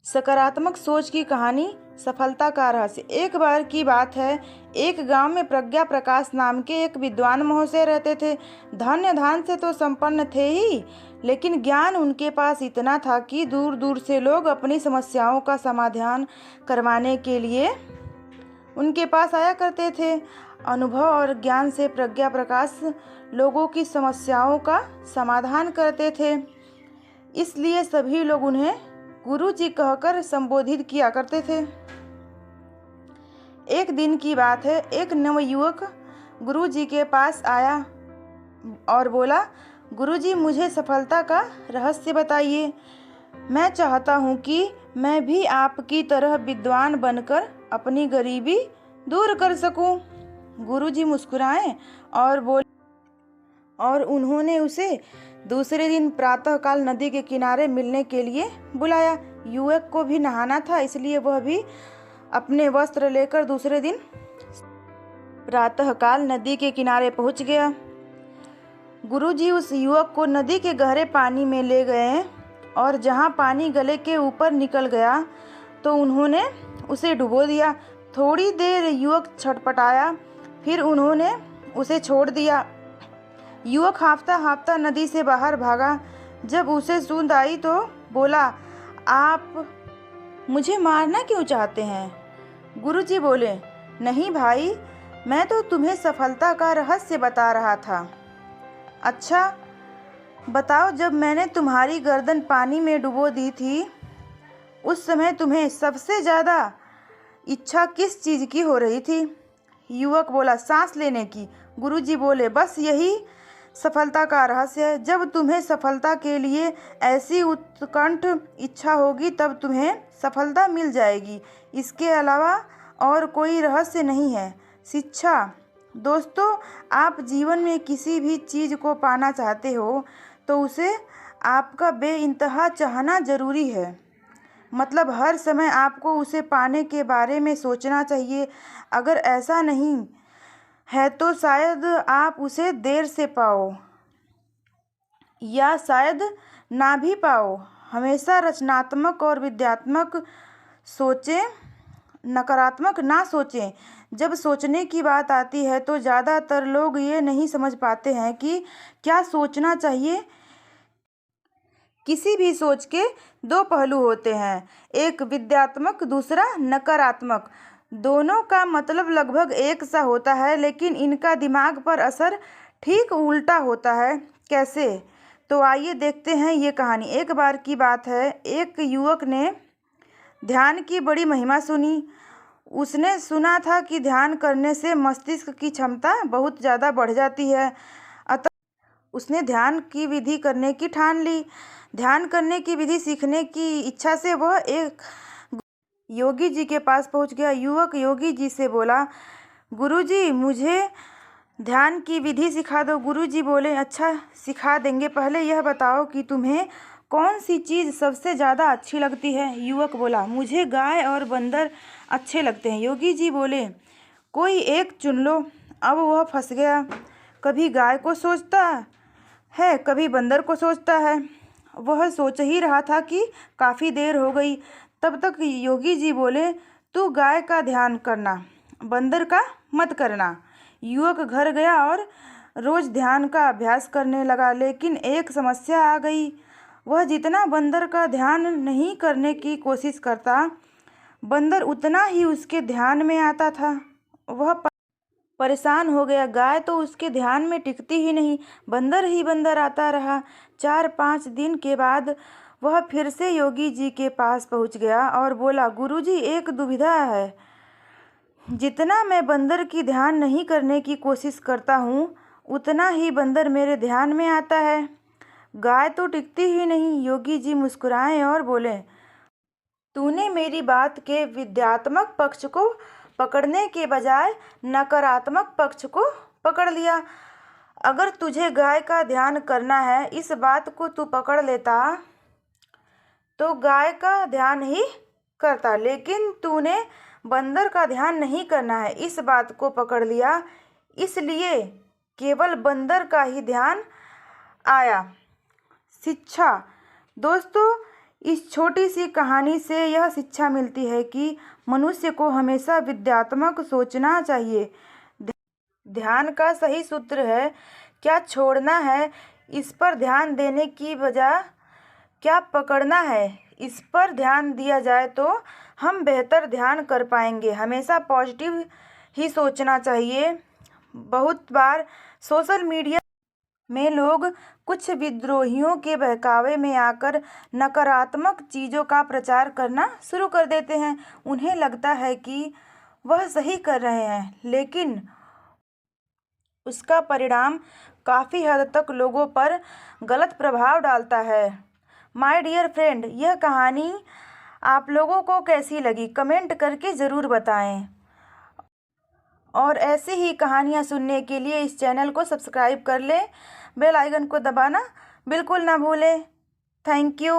सकारात्मक सोच की कहानी, सफलता का रहस्य। एक बार की बात है, एक गांव में प्रज्ञा प्रकाश नाम के एक विद्वान महोदय रहते थे। धन्य धान से तो संपन्न थे ही, लेकिन ज्ञान उनके पास इतना था कि दूर दूर से लोग अपनी समस्याओं का समाधान करवाने के लिए उनके पास आया करते थे। अनुभव और ज्ञान से प्रज्ञा प्रकाश लोगों की समस्याओं का समाधान करते थे, इसलिए सभी लोग उन्हें गुरु जी कहकर संबोधित किया करते थे। एक दिन की बात है, एक नवयुवक गुरु जी के पास आया और बोला, गुरु जी मुझे सफलता का रहस्य बताइए। मैं चाहता हूँ कि मैं भी आपकी तरह विद्वान बनकर अपनी गरीबी दूर कर सकूं। गुरु जी मुस्कुराए और बोले और उन्होंने उसे दूसरे दिन प्रातःकाल नदी के किनारे मिलने के लिए बुलाया। युवक को भी नहाना था, इसलिए वह भी अपने वस्त्र लेकर दूसरे दिन प्रातःकाल नदी के किनारे पहुंच गया। गुरुजी उस युवक को नदी के गहरे पानी में ले गए और जहां पानी गले के ऊपर निकल गया तो उन्होंने उसे डुबो दिया। थोड़ी देर युवक छटपटाया, फिर उन्होंने उसे छोड़ दिया। युवक हाँफता हाँफता नदी से बाहर भागा। जब उसे सूंद आई तो बोला, आप मुझे मारना क्यों चाहते हैं? गुरुजी बोले, नहीं भाई, मैं तो तुम्हें सफलता का रहस्य बता रहा था। अच्छा बताओ, जब मैंने तुम्हारी गर्दन पानी में डुबो दी थी उस समय तुम्हें सबसे ज़्यादा इच्छा किस चीज़ की हो रही थी? युवक बोला, सांस लेने की। गुरुजी बोले, बस यही सफलता का रहस्य है। जब तुम्हें सफलता के लिए ऐसी उत्कंठ इच्छा होगी तब तुम्हें सफलता मिल जाएगी। इसके अलावा और कोई रहस्य नहीं है। शिक्षा। दोस्तों, आप जीवन में किसी भी चीज़ को पाना चाहते हो तो उसे आपका बेइंतहा चाहना ज़रूरी है। मतलब हर समय आपको उसे पाने के बारे में सोचना चाहिए। अगर ऐसा नहीं है तो शायद आप उसे देर से पाओ या शायद ना भी पाओ। हमेशा रचनात्मक और विद्यात्मक सोचें, नकारात्मक ना सोचें। जब सोचने की बात आती है तो ज़्यादातर लोग ये नहीं समझ पाते हैं कि क्या सोचना चाहिए। किसी भी सोच के दो पहलू होते हैं, एक विद्यात्मक, दूसरा नकारात्मक। दोनों का मतलब लगभग एक सा होता है, लेकिन इनका दिमाग पर असर ठीक उल्टा होता है। कैसे? तो आइए देखते हैं ये कहानी। एक बार की बात है, एक युवक ने ध्यान की बड़ी महिमा सुनी। उसने सुना था कि ध्यान करने से मस्तिष्क की क्षमता बहुत ज़्यादा बढ़ जाती है। अतः उसने ध्यान की विधि करने की ठान ली। ध्यान करने की विधि सीखने की इच्छा से वह एक योगी जी के पास पहुंच गया। युवक योगी जी से बोला, गुरुजी मुझे ध्यान की विधि सिखा दो। गुरुजी बोले, अच्छा सिखा देंगे, पहले यह बताओ कि तुम्हें कौन सी चीज़ सबसे ज़्यादा अच्छी लगती है? युवक बोला, मुझे गाय और बंदर अच्छे लगते हैं। योगी जी बोले, कोई एक चुन लो। अब वह फंस गया। कभी गाय को सोचता है, कभी बंदर को सोचता है। वह सोच ही रहा था कि काफ़ी देर हो गई। तब तक योगी जी बोले, तू गाय का ध्यान करना, बंदर का मत करना। युवक घर गया और रोज़ ध्यान का अभ्यास करने लगा, लेकिन एक समस्या आ गई। वह जितना बंदर का ध्यान नहीं करने की कोशिश करता, बंदर उतना ही उसके ध्यान में आता था। वह परेशान हो गया। गाय तो उसके ध्यान में टिकती ही नहीं, बंदर ही बंदर आता रहा। 4-5 दिन के बाद वह फिर से योगी जी के पास पहुंच गया और बोला, गुरुजी एक दुविधा है। जितना मैं बंदर की ध्यान नहीं करने की कोशिश करता हूँ उतना ही बंदर मेरे ध्यान में आता है। गाय तो टिकती ही नहीं। योगी जी मुस्कुराए और बोले, तूने मेरी बात के विद्यात्मक पक्ष को पकड़ने के बजाय नकारात्मक पक्ष को पकड़ लिया। अगर तुझे गाय का ध्यान करना है, इस बात को तू पकड़ लेता तो गाय का ध्यान ही करता, लेकिन तूने बंदर का ध्यान नहीं करना है, इस बात को पकड़ लिया, इसलिए केवल बंदर का ही ध्यान आया। शिक्षा। दोस्तों, इस छोटी सी कहानी से यह शिक्षा मिलती है कि मनुष्य को हमेशा विद्यात्मक सोचना चाहिए। ध्यान का सही सूत्र है क्या छोड़ना है इस पर ध्यान देने की बजाय क्या पकड़ना है इस पर ध्यान दिया जाए तो हम बेहतर ध्यान कर पाएंगे। हमेशा पॉजिटिव ही सोचना चाहिए। बहुत बार सोशल मीडिया में लोग कुछ विद्रोहियों के बहकावे में आकर नकारात्मक चीज़ों का प्रचार करना शुरू कर देते हैं। उन्हें लगता है कि वह सही कर रहे हैं, लेकिन उसका परिणाम काफ़ी हद तक लोगों पर गलत प्रभाव डालता है। माय डियर फ्रेंड, यह कहानी आप लोगों को कैसी लगी कमेंट करके ज़रूर बताएं। और ऐसी ही कहानियाँ सुनने के लिए इस चैनल को सब्सक्राइब कर लें। बेल आइकन को दबाना बिल्कुल ना भूलें। Thank you.